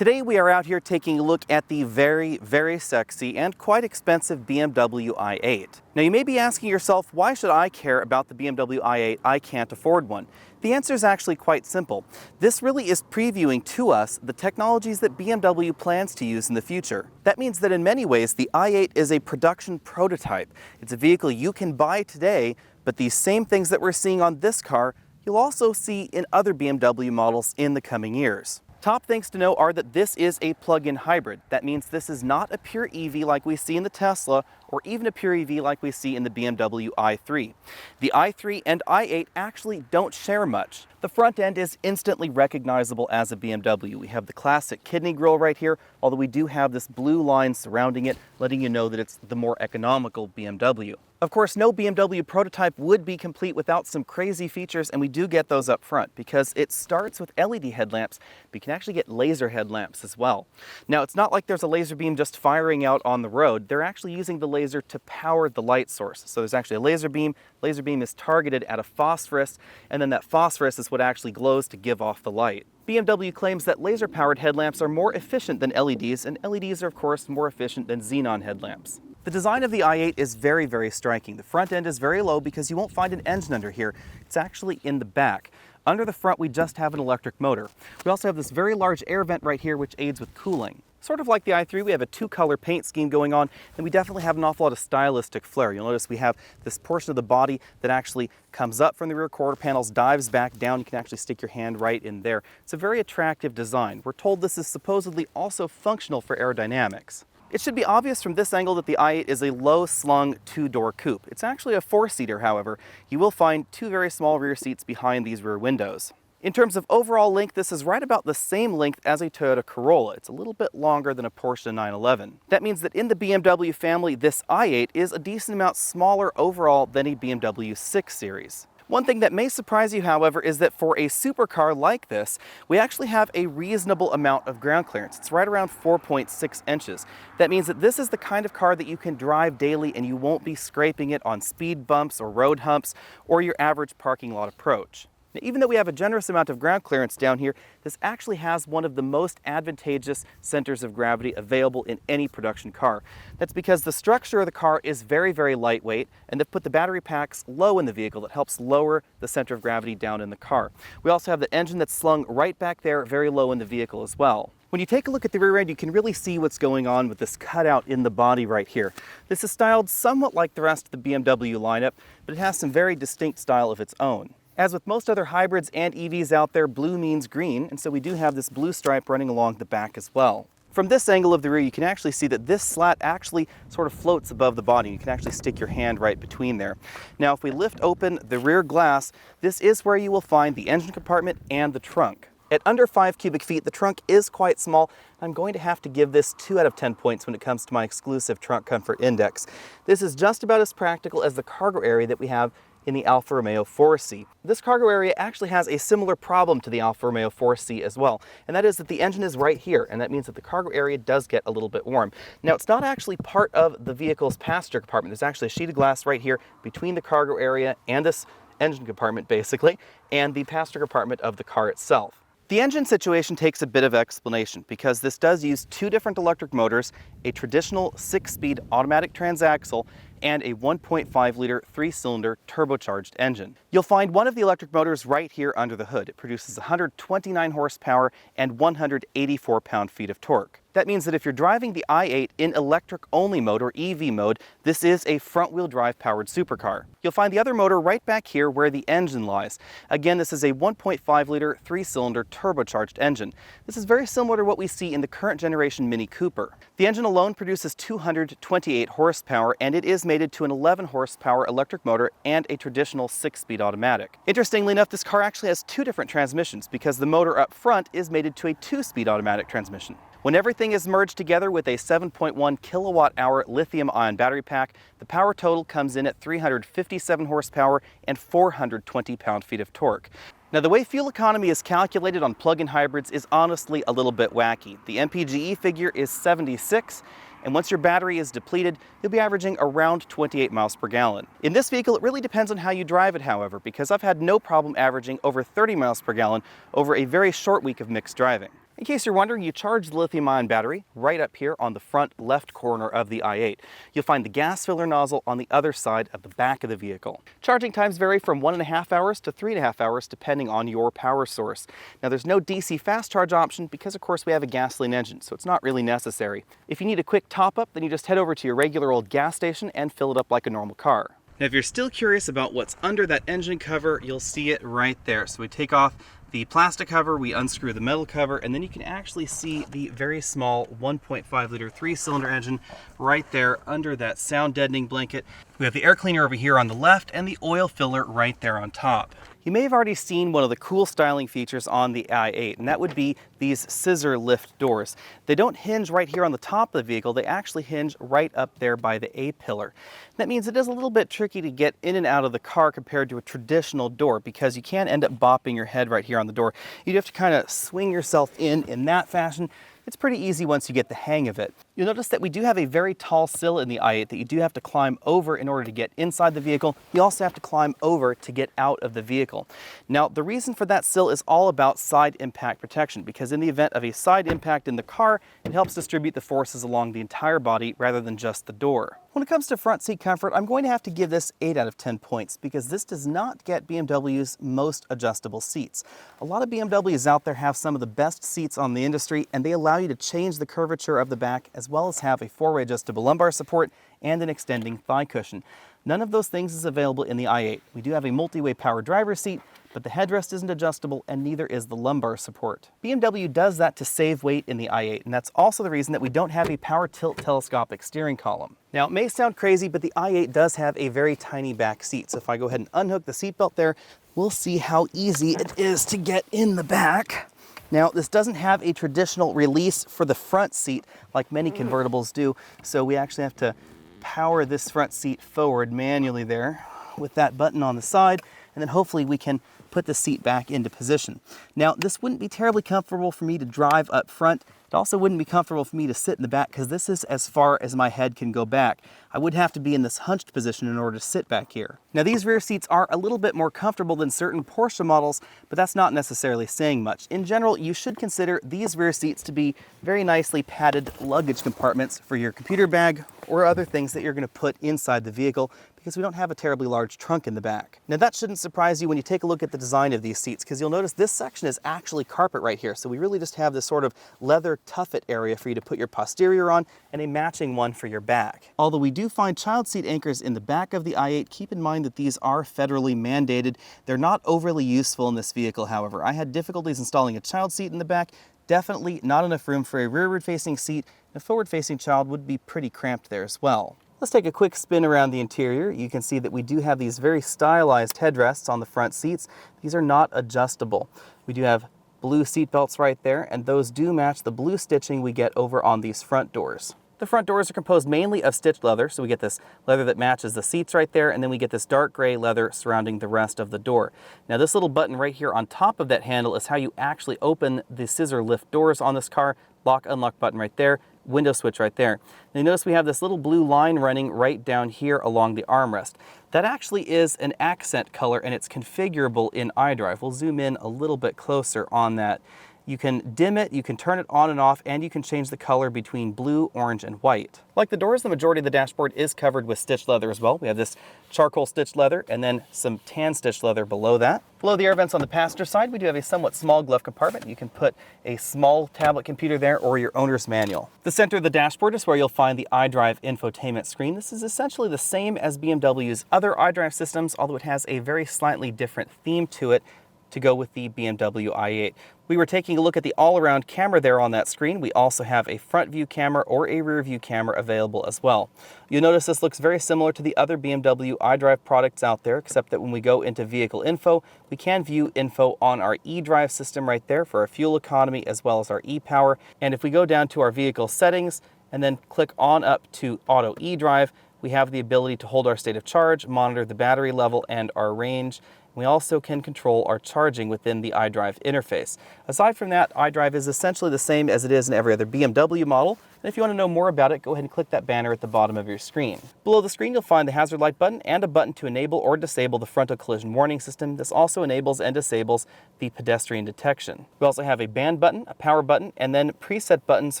Today we are out here taking a look at the very sexy and quite expensive BMW i8. Now you may be asking yourself, why should I care about the BMW i8? I can't afford one. The answer is actually quite simple. This really is previewing to us the technologies that BMW plans to use in the future. That means that in many ways the i8 is a production prototype. It's a vehicle you can buy today, but these same things that we're seeing on this car, you'll also see in other BMW models in the coming years. Top things to know are that this is a plug-in hybrid. That means this is not a pure EV like we see in the Tesla or even a pure EV like we see in the BMW i3. The i3 and i8 actually don't share much. The front end is instantly recognizable as a BMW. We have the classic kidney grille right here, although we do have this blue line surrounding it, letting you know that it's the more economical BMW. Of course, no BMW prototype would be complete without some crazy features, and we do get those up front because it starts with LED headlamps, but you can actually get laser headlamps as well. Now, it's not like there's a laser beam just firing out on the road. They're actually using the laser to power the light source. So there's actually a laser beam. Laser beam is targeted at a phosphorus, and then that phosphorus is what actually glows to give off the light. BMW claims that laser-powered headlamps are more efficient than LEDs, and LEDs are of course more efficient than xenon headlamps. The design of the i8 is very striking. The front end is very low because you won't find an engine under here. It's actually in the back. Under the front, we just have an electric motor. We also have this very large air vent right here which aids with cooling. Sort of like the i3, we have a two-color paint scheme going on, and we definitely have an awful lot of stylistic flair. You'll notice we have this portion of the body that actually comes up from the rear quarter panels, dives back down. You can actually stick your hand right in there. It's a very attractive design. We're told this is supposedly also functional for aerodynamics. It should be obvious from this angle that the i8 is a low-slung two-door coupe. It's actually a four-seater, however. You will find two very small rear seats behind these rear windows. In terms of overall length, this is right about the same length as a Toyota Corolla. It's a little bit longer than a Porsche 911. That means that in the BMW family, this i8 is a decent amount smaller overall than a BMW 6 Series. One thing that may surprise you, however, is that for a supercar like this, we actually have a reasonable amount of ground clearance. It's right around 4.6 inches. That means that this is the kind of car that you can drive daily and you won't be scraping it on speed bumps or road humps or your average parking lot approach. Now, even though we have a generous amount of ground clearance down here, this actually has one of the most advantageous centers of gravity available in any production car. That's because the structure of the car is very lightweight, and they've put the battery packs low in the vehicle that helps lower the center of gravity down in the car. We also have the engine that's slung right back there, very low in the vehicle as well. When you take a look at the rear end, you can really see what's going on with this cutout in the body right here. This is styled somewhat like the rest of the BMW lineup, but it has some very distinct style of its own. As with most other hybrids and EVs out there, blue means green, and so we do have this blue stripe running along the back as well. From this angle of the rear, you can actually see that this slat actually sort of floats above the body. You can actually stick your hand right between there. Now, if we lift open the rear glass, this is where you will find the engine compartment and the trunk. At under 5 cubic feet, the trunk is quite small. I'm going to have to give this 2 out of 10 points when it comes to my exclusive trunk comfort index. This is just about as practical as the cargo area that we have in the Alfa Romeo 4C. This cargo area actually has a similar problem to the Alfa Romeo 4C as well, and that is that the engine is right here, and that means that the cargo area does get a little bit warm. Now, it's not actually part of the vehicle's passenger compartment. There's actually a sheet of glass right here between the cargo area and this engine compartment, basically, and the passenger compartment of the car itself. The engine situation takes a bit of explanation because this does use two different electric motors, a traditional 6-speed automatic transaxle, and a 1.5-liter 3-cylinder turbocharged engine. You'll find one of the electric motors right here under the hood. It produces 129 horsepower and 184 pound-feet of torque. That means that if you're driving the i8 in electric-only mode or EV mode, this is a front-wheel drive powered supercar. You'll find the other motor right back here where the engine lies. Again, this is a 1.5-liter 3-cylinder turbocharged engine. This is very similar to what we see in the current generation Mini Cooper. The engine alone produces 228 horsepower, and it is mated to an 11 horsepower electric motor and a traditional 6-speed automatic. Interestingly enough, this car actually has two different transmissions because the motor up front is mated to a 2-speed automatic transmission. When everything is merged together with a 7.1 kilowatt-hour lithium-ion battery pack, the power total comes in at 357 horsepower and 420 pound-feet of torque. Now, the way fuel economy is calculated on plug-in hybrids is honestly a little bit wacky. The MPGe figure is 76, and once your battery is depleted, you'll be averaging around 28 miles per gallon. In this vehicle, it really depends on how you drive it, however, because I've had no problem averaging over 30 miles per gallon over a very short week of mixed driving. In case you're wondering, you charge the lithium-ion battery right up here on the front left corner of the i8. You'll find the gas filler nozzle on the other side of the back of the vehicle. Charging times vary from 1.5 hours to 3.5 hours depending on your power source. Now there's no DC fast charge option because of course we have a gasoline engine, so it's not really necessary. If you need a quick top up, then you just head over to your regular old gas station and fill it up like a normal car. Now if you're still curious about what's under that engine cover, you'll see it right there. So we take off the plastic cover, we unscrew the metal cover, and then you can actually see the very small 1.5 liter 3-cylinder engine right there under that sound deadening blanket. We have the air cleaner over here on the left and the oil filler right there on top. You may have already seen one of the cool styling features on the i8, and that would be these scissor lift doors. They don't hinge right here on the top of the vehicle, they actually hinge right up there by the A-pillar. That means it is a little bit tricky to get in and out of the car compared to a traditional door because you can end up bopping your head right here on the door. You'd have to kind of swing yourself in that fashion. It's pretty easy once you get the hang of it. You'll notice that we do have a very tall sill in the i8 that you do have to climb over in order to get inside the vehicle. You also have to climb over to get out of the vehicle. Now, the reason for that sill is all about side impact protection because in the event of a side impact in the car, it helps distribute the forces along the entire body rather than just the door. When it comes to front seat comfort, I'm going to have to give this 8 out of 10 points because this does not get BMW's most adjustable seats. A lot of BMWs out there have some of the best seats on the industry and they allow you to change the curvature of the back as well as have a 4-way adjustable lumbar support and an extending thigh cushion. None of those things is available in the i8. We do have a multi-way power driver's seat, but the headrest isn't adjustable and neither is the lumbar support. BMW does that to save weight in the i8, and that's also the reason that we don't have a power tilt telescopic steering column. Now it may sound crazy, but the i8 does have a very tiny back seat. So if I go ahead and unhook the seatbelt there, we'll see how easy it is to get in the back. Now, this doesn't have a traditional release for the front seat like many convertibles do, so we actually have to power this front seat forward manually there with that button on the side, and then hopefully we can put the seat back into position. Now, this wouldn't be terribly comfortable for me to drive up front. It also wouldn't be comfortable for me to sit in the back because this is as far as my head can go back. I would have to be in this hunched position in order to sit back here. Now these rear seats are a little bit more comfortable than certain Porsche models, but that's not necessarily saying much. In general, you should consider these rear seats to be very nicely padded luggage compartments for your computer bag or other things that you're going to put inside the vehicle because we don't have a terribly large trunk in the back. Now that shouldn't surprise you when you take a look at the design of these seats because you'll notice this section is actually carpet right here. So we really just have this sort of leather tuffet area for you to put your posterior on and a matching one for your back. Although we do find child seat anchors in the back of the i8, keep in mind that these are federally mandated. They're not overly useful in this vehicle, however. I had difficulties installing a child seat in the back. Definitely not enough room for a rearward-facing seat. A forward-facing child would be pretty cramped there as well. Let's take a quick spin around the interior. You can see that we do have these very stylized headrests on the front seats. These are not adjustable. We do have blue seat belts right there, and those do match the blue stitching we get over on these front doors. The front doors are composed mainly of stitched leather, so we get this leather that matches the seats right there, and then we get this dark gray leather surrounding the rest of the door. Now this little button right here on top of that handle is how you actually open the scissor lift doors on this car. Lock, unlock button right there, window switch right there. Now you notice we have this little blue line running right down here along the armrest. That actually is an accent color and it's configurable in iDrive. We'll zoom in a little bit closer on that. You can dim it, you can turn it on and off, and you can change the color between blue, orange, and white. Like the doors, the majority of the dashboard is covered with stitched leather as well. We have this charcoal stitched leather and then some tan stitched leather below that. Below the air vents on the passenger side, we do have a somewhat small glove compartment. You can put a small tablet computer there or your owner's manual. The center of the dashboard is where you'll find the iDrive infotainment screen. This is essentially the same as BMW's other iDrive systems, although it has a very slightly different theme to it to go with the BMW i8. We were taking a look at the all-around camera there on that screen. We also have a front view camera or a rear view camera available as well. You'll notice this looks very similar to the other BMW iDrive products out there, except that when we go into vehicle info, we can view info on our eDrive system right there for our fuel economy as well as our e-power. And if we go down to our vehicle settings and then click on up to auto eDrive, we have the ability to hold our state of charge, monitor the battery level and our range, We also can control our charging within the iDrive interface. Aside from that, iDrive is essentially the same as it is in every other BMW model. And if you want to know more about it, go ahead and click that banner at the bottom of your screen. Below the screen, you'll find the hazard light button and a button to enable or disable the frontal collision warning system. This also enables and disables the pedestrian detection. We also have a band button, a power button, and then preset buttons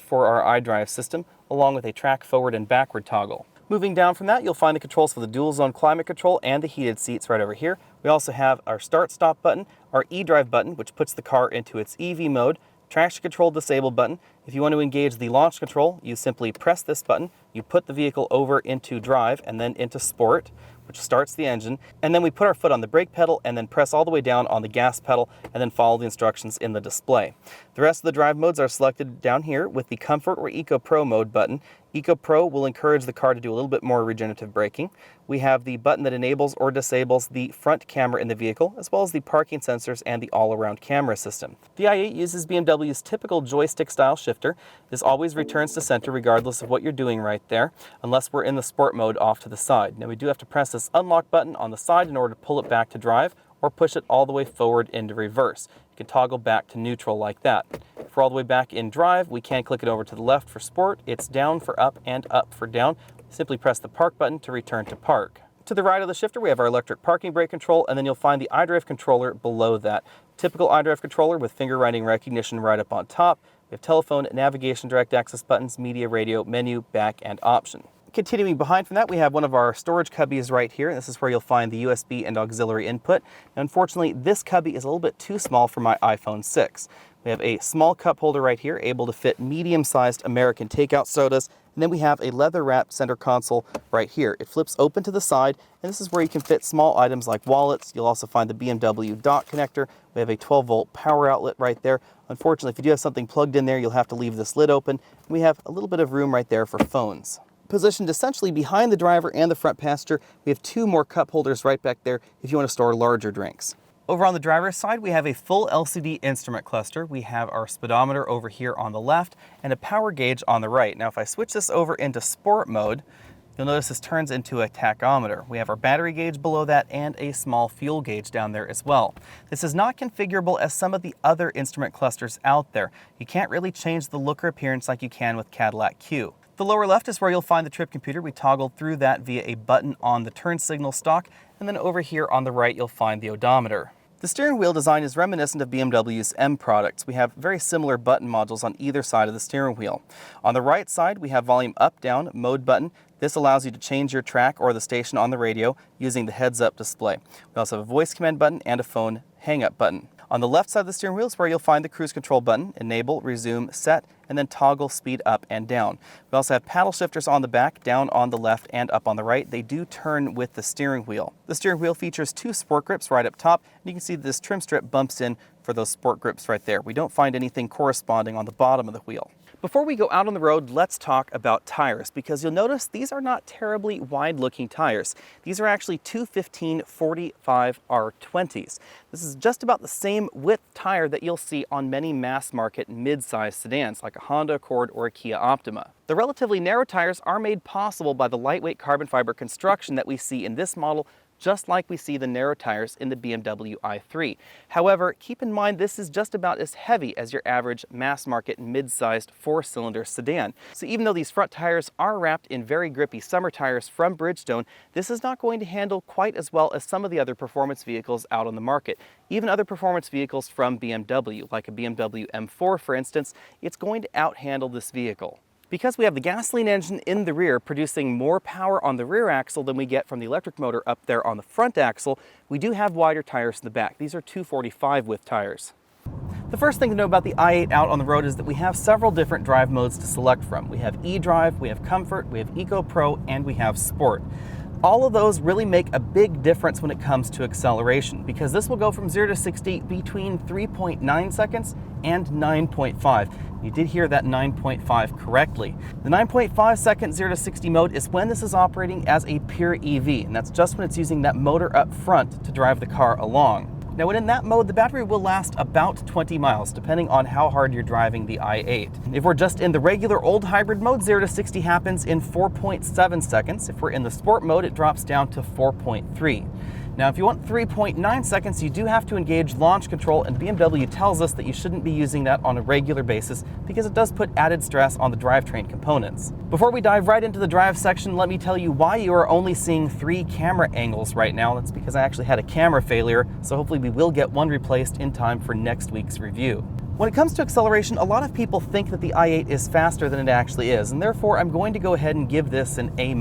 for our iDrive system, along with a track forward and backward toggle. Moving down from that, you'll find the controls for the dual zone climate control and the heated seats right over here. We also have our start stop button, our eDrive button, which puts the car into its EV mode, traction control disable button. If you want to engage the launch control, you simply press this button, you put the vehicle over into drive and then into sport, which starts the engine, and then we put our foot on the brake pedal and then press all the way down on the gas pedal and then follow the instructions in the display. The rest of the drive modes are selected down here with the Comfort or Eco Pro mode button. Eco Pro will encourage the car to do a little bit more regenerative braking. We have the button that enables or disables the front camera in the vehicle, as well as the parking sensors and the all-around camera system. The i8 uses BMW's typical joystick-style shifter. This always returns to center regardless of what you're doing right there, unless we're in the sport mode off to the side. Now we do have to press this unlock button on the side in order to pull it back to drive, or push it all the way forward into reverse. You can toggle back to neutral like that. If we're all the way back in drive, we can click it over to the left for sport. It's down for up and up for down. Simply press the park button to return to park. To the right of the shifter, we have our electric parking brake control, and then you'll find the iDrive controller below that. Typical iDrive controller with finger writing recognition right up on top. We have telephone, navigation, direct access buttons, media, radio, menu, back, and option. Continuing behind from that, we have one of our storage cubbies right here. This is where you'll find the USB and auxiliary input. Now, unfortunately, this cubby is a little bit too small for my iPhone 6. We have a small cup holder right here, able to fit medium-sized American takeout sodas. And then we have a leather-wrapped center console right here. It flips open to the side, and this is where you can fit small items like wallets. You'll also find the BMW dock connector. We have a 12-volt power outlet right there. Unfortunately, if you do have something plugged in there, you'll have to leave this lid open. And we have a little bit of room right there for phones. Positioned essentially behind the driver and the front passenger, we have two more cup holders right back there if you want to store larger drinks. Over on the driver's side, we have a full LCD instrument cluster. We have our speedometer over here on the left and a power gauge on the right. Now, if I switch this over into sport mode, you'll notice this turns into a tachometer. We have our battery gauge below that and a small fuel gauge down there as well. This is not configurable as some of the other instrument clusters out there. You can't really change the look or appearance like you can with Cadillac Q. The lower left is where you'll find the trip computer. We toggled through that via a button on the turn signal stalk, and then over here on the right you'll find the odometer. The steering wheel design is reminiscent of BMW's M products. We have very similar button modules on either side of the steering wheel. On the right side we have volume up, down, mode button. This allows you to change your track or the station on the radio using the heads-up display. We also have a voice command button and a phone hang-up button. On the left side of the steering wheel is where you'll find the cruise control button, enable, resume, set, and then toggle speed up and down. We also have paddle shifters on the back, down on the left and up on the right. They do turn with the steering wheel. The steering wheel features two sport grips right up top, and you can see this trim strip bumps in for those sport grips right there. We don't find anything corresponding on the bottom of the wheel. Before we go out on the road, let's talk about tires, because you'll notice these are not terribly wide-looking tires. These are actually 215/45R20s. This is just about the same width tire that you'll see on many mass-market mid-size sedans like a Honda Accord or a Kia Optima. The relatively narrow tires are made possible by the lightweight carbon fiber construction that we see in this model, just like we see the narrow tires in the BMW i3. However, keep in mind this is just about as heavy as your average mass-market mid-sized four-cylinder sedan. So even though these front tires are wrapped in very grippy summer tires from Bridgestone, this is not going to handle quite as well as some of the other performance vehicles out on the market. Even other performance vehicles from BMW, like a BMW M4 for instance, it's going to out-handle this vehicle. Because we have the gasoline engine in the rear producing more power on the rear axle than we get from the electric motor up there on the front axle, we do have wider tires in the back. These are 245 width tires. The first thing to know about the i8 out on the road is that we have several different drive modes to select from. We have eDrive, we have Comfort, we have Eco Pro, and we have Sport. All of those really make a big difference when it comes to acceleration, because this will go from 0 to 60 between 3.9 seconds and 9.5. You did hear that 9.5 correctly. The 9.5 second 0 to 60 mode is when this is operating as a pure EV, and that's just when it's using that motor up front to drive the car along. Now, when in that mode, the battery will last about 20 miles, depending on how hard you're driving the i8. If we're just in the regular old hybrid mode, 0 to 60 happens in 4.7 seconds. If we're in the sport mode, it drops down to 4.3. Now, if you want 3.9 seconds, you do have to engage launch control, and BMW tells us that you shouldn't be using that on a regular basis because it does put added stress on the drivetrain components. Before we dive right into the drive section, let me tell you why you are only seeing 3 camera angles right now. That's because I actually had a camera failure, so hopefully we will get one replaced in time for next week's review. When it comes to acceleration, a lot of people think that the i8 is faster than it actually is, and therefore I'm going to go ahead and give this an A-.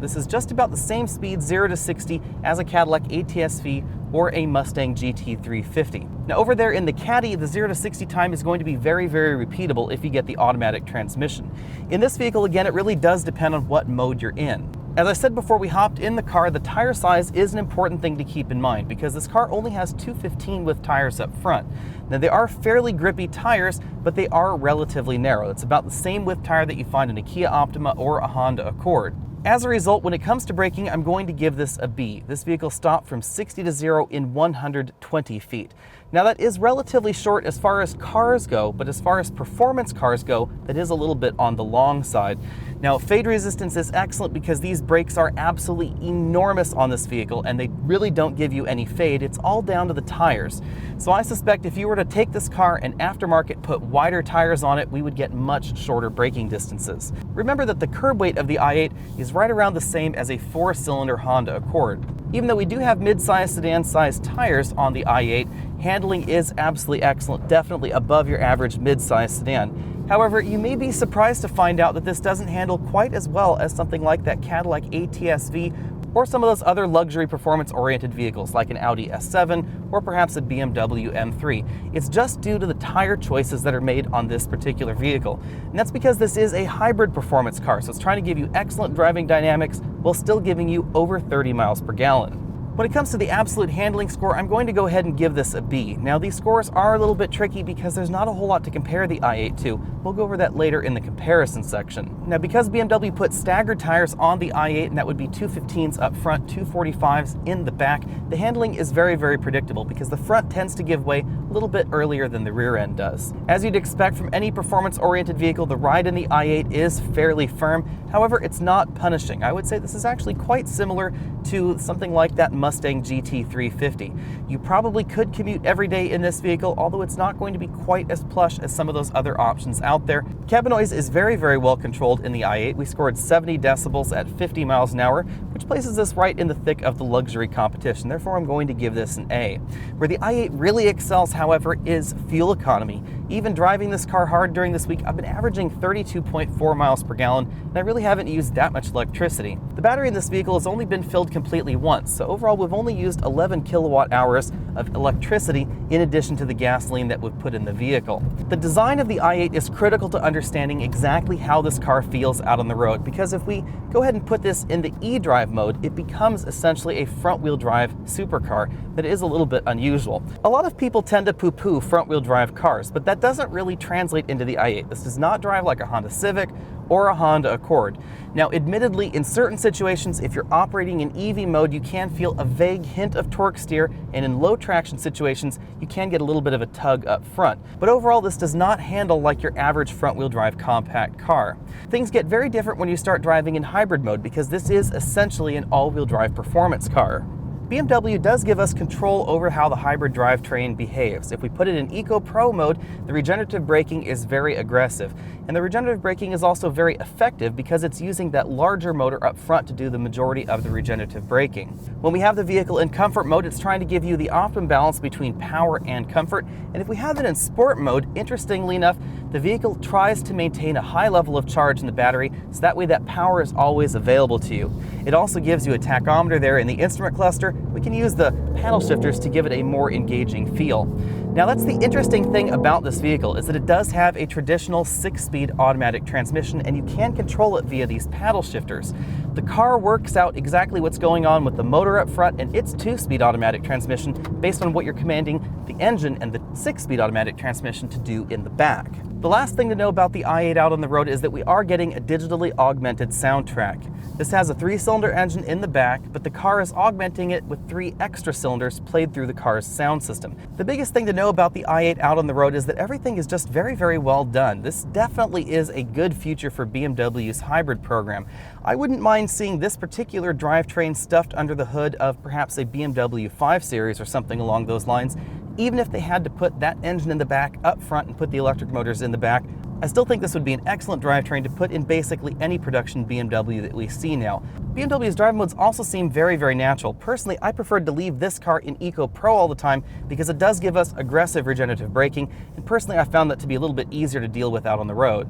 This is just about the same speed 0 to 60 as a Cadillac ATS-V or a Mustang GT350. Now over there in the Caddy, the 0 to 60 time is going to be very, very repeatable if you get the automatic transmission. In this vehicle, again, it really does depend on what mode you're in. As I said before we hopped in the car, the tire size is an important thing to keep in mind because this car only has 215 width tires up front. Now they are fairly grippy tires, but they are relatively narrow. It's about the same width tire that you find in a Kia Optima or a Honda Accord. As a result, when it comes to braking, I'm going to give this a B. This vehicle stopped from 60 to 0 in 120 feet. Now that is relatively short as far as cars go, but as far as performance cars go, that is a little bit on the long side. Now, fade resistance is excellent because these brakes are absolutely enormous on this vehicle and they really don't give you any fade. It's all down to the tires. So I suspect if you were to take this car and aftermarket put wider tires on it, we would get much shorter braking distances. Remember that the curb weight of the i8 is right around the same as a 4-cylinder Honda Accord. Even though we do have mid-size sedan-sized tires on the i8, handling is absolutely excellent, definitely above your average mid-size sedan. However, you may be surprised to find out that this doesn't handle quite as well as something like that Cadillac ATS-V or some of those other luxury performance-oriented vehicles like an Audi S7 or perhaps a BMW M3. It's just due to the tire choices that are made on this particular vehicle. And that's because this is a hybrid performance car, so it's trying to give you excellent driving dynamics while still giving you over 30 miles per gallon. When it comes to the absolute handling score, I'm going to go ahead and give this a B. Now these scores are a little bit tricky because there's not a whole lot to compare the i8 to. We'll go over that later in the comparison section. Now because BMW put staggered tires on the i8, and that would be 215s up front, 245s in the back, the handling is very, very predictable because the front tends to give way a little bit earlier than the rear end does. As you'd expect from any performance-oriented vehicle, the ride in the i8 is fairly firm. However, it's not punishing. I would say this is actually quite similar to something like that Mustang GT350. You probably could commute every day in this vehicle, although it's not going to be quite as plush as some of those other options out there. Cabin noise is very, very well controlled in the i8. We scored 70 decibels at 50 miles an hour, which places us right in the thick of the luxury competition. Therefore, I'm going to give this an A. Where the i8 really excels, however, is fuel economy. Even driving this car hard during this week, I've been averaging 32.4 miles per gallon, and I really haven't used that much electricity. The battery in this vehicle has only been filled completely once, so overall we've only used 11 kilowatt hours of electricity in addition to the gasoline that we've put in the vehicle. The design of the i8 is critical to understanding exactly how this car feels out on the road, because if we go ahead and put this in the eDrive mode, it becomes essentially a front-wheel drive supercar that is a little bit unusual. A lot of people tend to poo-poo front-wheel drive cars, but that doesn't really translate into the i8. This does not drive like a Honda Civic or a Honda Accord. Now, admittedly, in certain situations, if you're operating in EV mode, you can feel a vague hint of torque steer, and in low traction situations, you can get a little bit of a tug up front. But overall, this does not handle like your average front-wheel drive compact car. Things get very different when you start driving in hybrid mode because this is essentially an all-wheel drive performance car. BMW does give us control over how the hybrid drivetrain behaves. If we put it in Eco Pro mode, the regenerative braking is very aggressive. And the regenerative braking is also very effective because it's using that larger motor up front to do the majority of the regenerative braking. When we have the vehicle in comfort mode, it's trying to give you the optimum balance between power and comfort. And if we have it in sport mode, interestingly enough, the vehicle tries to maintain a high level of charge in the battery, so that way that power is always available to you. It also gives you a tachometer there in the instrument cluster. We can use the paddle shifters to give it a more engaging feel. Now that's the interesting thing about this vehicle, is that it does have a traditional 6-speed automatic transmission, and you can control it via these paddle shifters. The car works out exactly what's going on with the motor up front and its 2-speed automatic transmission based on what you're commanding the engine and the 6-speed automatic transmission to do in the back. The last thing to know about the i8 out on the road is that we are getting a digitally augmented soundtrack. This has a 3-cylinder engine in the back, but the car is augmenting it with 3 extra cylinders played through the car's sound system. The biggest thing to note know about the i8 out on the road is that everything is just very, very well done. This definitely is a good future for BMW's hybrid program. I wouldn't mind seeing this particular drivetrain stuffed under the hood of perhaps a BMW 5 Series or something along those lines, even if they had to put that engine in the back up front and put the electric motors in the back. I still think this would be an excellent drivetrain to put in basically any production BMW that we see now. BMW's drive modes also seem very, very natural. Personally, I preferred to leave this car in Eco Pro all the time because it does give us aggressive regenerative braking, and personally I found that to be a little bit easier to deal with out on the road.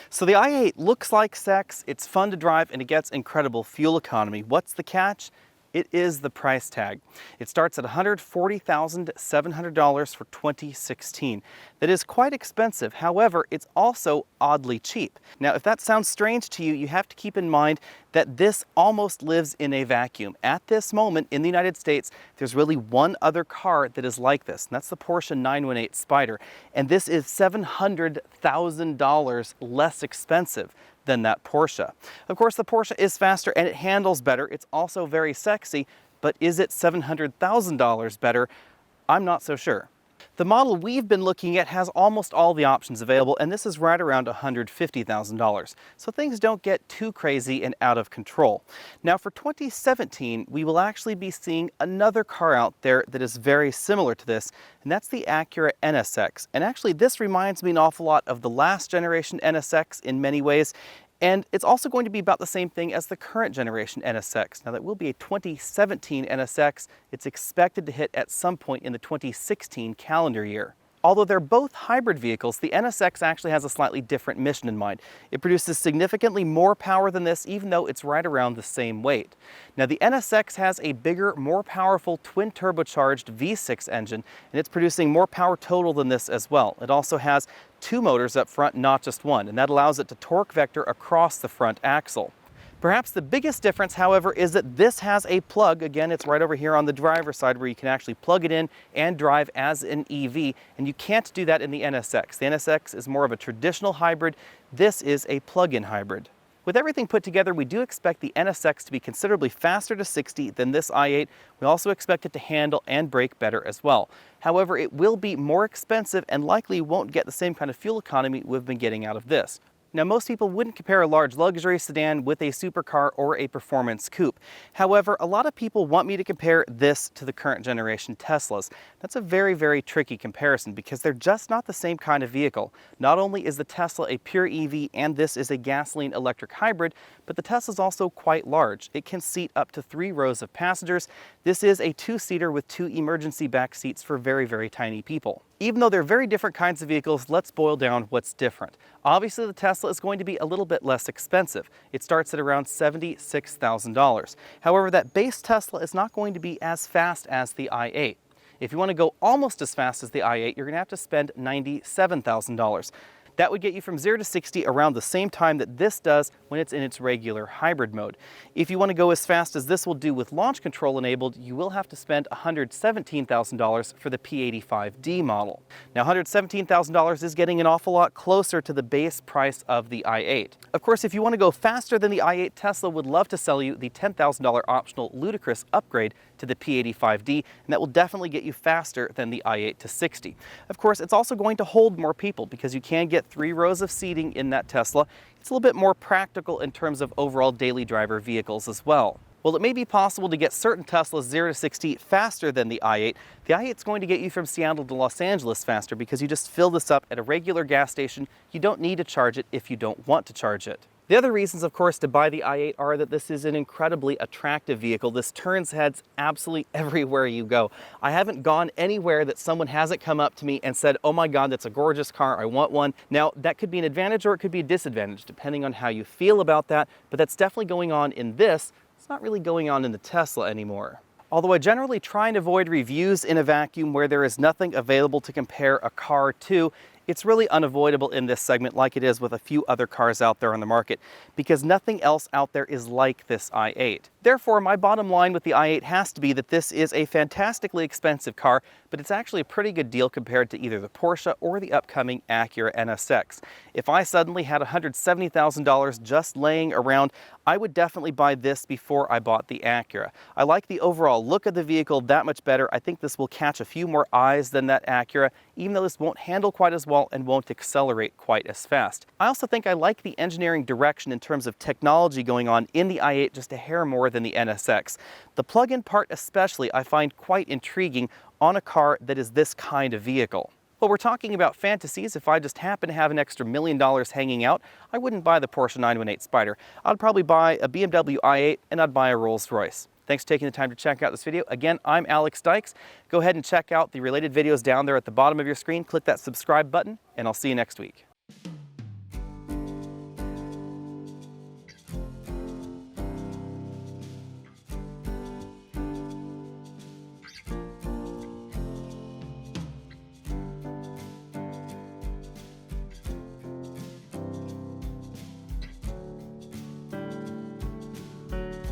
So the i8 looks like sex, it's fun to drive, and it gets incredible fuel economy. What's the catch? It is the price tag. It starts at $140,700 for 2016. That is quite expensive. However, it's also oddly cheap. Now, if that sounds strange to you, you have to keep in mind that this almost lives in a vacuum. At this moment in the United States, there's really one other car that is like this, and that's the Porsche 918 Spyder. And this is $700,000 less expensive than that Porsche. Of course, the Porsche is faster and it handles better. It's also very sexy, but is it $700,000 better? I'm not so sure. The model we've been looking at has almost all the options available, and this is right around $150,000. So things don't get too crazy and out of control. Now for 2017, we will actually be seeing another car out there that is very similar to this, and that's the Acura NSX. And actually this reminds me an awful lot of the last generation NSX in many ways. And it's also going to be about the same thing as the current generation NSX. Now that will be a 2017 NSX. It's expected to hit at some point in the 2016 calendar year. Although they're both hybrid vehicles, the NSX actually has a slightly different mission in mind. It produces significantly more power than this, even though it's right around the same weight. Now the NSX has a bigger, more powerful twin turbocharged V6 engine, and it's producing more power total than this as well. It also has two motors up front, not just one, and that allows it to torque vector across the front axle. Perhaps the biggest difference, however, is that this has a plug. Again, it's right over here on the driver's side where you can actually plug it in and drive as an EV, and you can't do that in the NSX. The NSX is more of a traditional hybrid. This is a plug-in hybrid. With everything put together, we do expect the NSX to be considerably faster to 60 than this i8. We also expect it to handle and brake better as well. However, it will be more expensive and likely won't get the same kind of fuel economy we've been getting out of this. Now, most people wouldn't compare a large luxury sedan with a supercar or a performance coupe. However, a lot of people want me to compare this to the current generation Teslas. That's a very, very tricky comparison because they're just not the same kind of vehicle. Not only is the Tesla a pure EV and this is a gasoline electric hybrid, but the Tesla is also quite large. It can seat up to 3 rows of passengers. This is a 2-seater with 2 emergency back seats for very, very tiny people. Even though they're very different kinds of vehicles, let's boil down what's different. Obviously, the Tesla is going to be a little bit less expensive. It starts at around $76,000. However, that base Tesla is not going to be as fast as the i8. If you want to go almost as fast as the i8, you're going to have to spend $97,000. That would get you from 0 to 60 around the same time that this does when it's in its regular hybrid mode. If you want to go as fast as this will do with launch control enabled, you will have to spend $117,000 for the P85D model. Now, $117,000 is getting an awful lot closer to the base price of the i8. Of course, if you want to go faster than the i8, Tesla would love to sell you the $10,000 optional ludicrous upgrade to the P85D, and that will definitely get you faster than the i8 to 60. Of course, it's also going to hold more people because you can get 3 rows of seating in that Tesla. It's a little bit more practical in terms of overall daily driver vehicles as well. While it may be possible to get certain Teslas 0 to 60 faster than the i8 is going to get you from Seattle to Los Angeles faster because you just fill this up at a regular gas station. You don't need to charge it if you don't want to charge it. The other reasons, of course, to buy the i8 are that this is an incredibly attractive vehicle. This turns heads absolutely everywhere you go. I haven't gone anywhere that someone hasn't come up to me and said, "Oh my God, that's a gorgeous car, I want one." Now, that could be an advantage or it could be a disadvantage, depending on how you feel about that, but that's definitely going on in this. It's not really going on in the Tesla anymore. Although I generally try and avoid reviews in a vacuum where there is nothing available to compare a car to, it's really unavoidable in this segment like it is with a few other cars out there on the market because nothing else out there is like this i8. Therefore, my bottom line with the i8 has to be that this is a fantastically expensive car, but it's actually a pretty good deal compared to either the Porsche or the upcoming Acura NSX. If I suddenly had $170,000 just laying around, I would definitely buy this before I bought the Acura. I like the overall look of the vehicle that much better. I think this will catch a few more eyes than that Acura, even though this won't handle quite as well and won't accelerate quite as fast. I also think I like the engineering direction in terms of technology going on in the i8 just a hair more than the NSX. The plug-in part especially I find quite intriguing on a car that is this kind of vehicle. Well, we're talking about fantasies. If I just happen to have an extra $1 million hanging out, I wouldn't buy the Porsche 918 Spyder. I'd probably buy a BMW i8 and I'd buy a Rolls-Royce. Thanks for taking the time to check out this video. Again, I'm Alex Dykes. Go ahead and check out the related videos down there at the bottom of your screen. Click that subscribe button, and I'll see you next week.